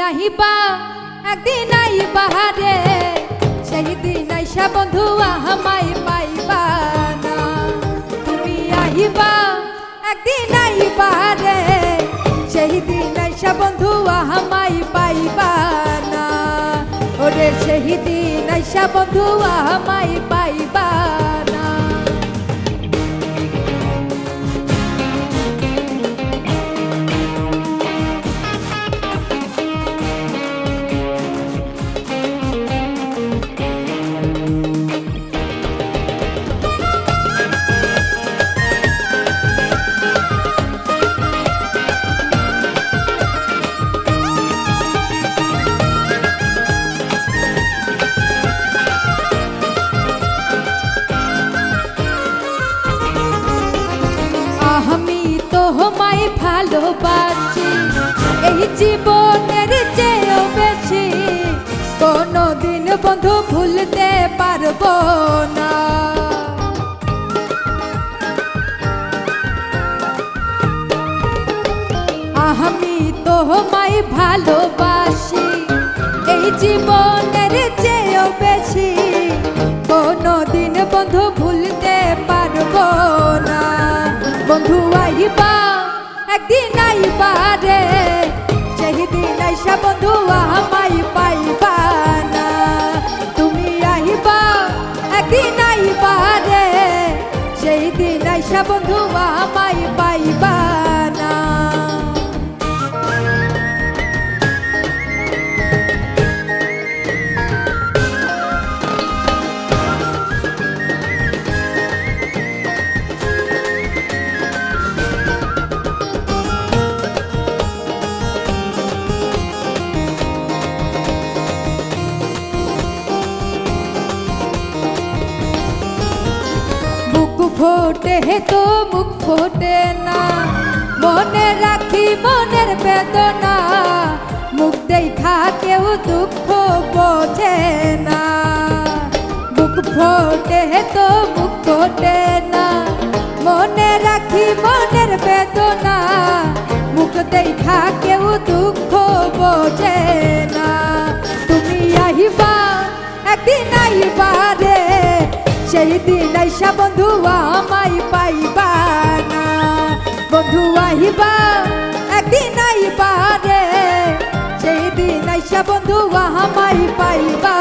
আহিবা একদিন আইবা রে, সেই দিন আইসা বন্ধু আমায় পাইবা না। তুমি আহিবা একদিন আইবা রে, সেই দিন আইসা বন্ধু আমায় পাইবা না। ওরে সেই দিন আইসা বন্ধু আমায় পাইবা না। আমি তোমায় ভালোবাসি এই জীবনের চেয়েও বেশি, কোনদিন বন্ধু ভুলতে পারবো না। আমি তোমায় ভালোবাসি এই জীবনের চেয়েও বেশি, কোনদিন বন্ধু ভুলতে পারবো না। বন্ধু আইবা একদিন আইবা রে, সেই দিন আইসা বন্ধু আমায় পাইবা না। তুমি আইবা একদিন আইবা রে, সেই দিন আইসা বন্ধু আমায় পাইবা না। ফোটে তো মুখ ফোটে না, মনে রাখি মনের বেদনা, মুখ দেখা কেউ দুঃখ বোঝে না। বুক ফোটে তো মুখ ফোটে না, মনে রাখি মনের বেদনা, মুখ দেখা কেউ দুঃখ বোঝে না। তুমি আহিবা একদিন আইবা রে, সেই দিন আইসা বন্ধু আমায় পাইবা না। বন্ধু আহিবা একদিন আইবা রে, সেই দিন আইসা বন্ধু আমায় পাইবা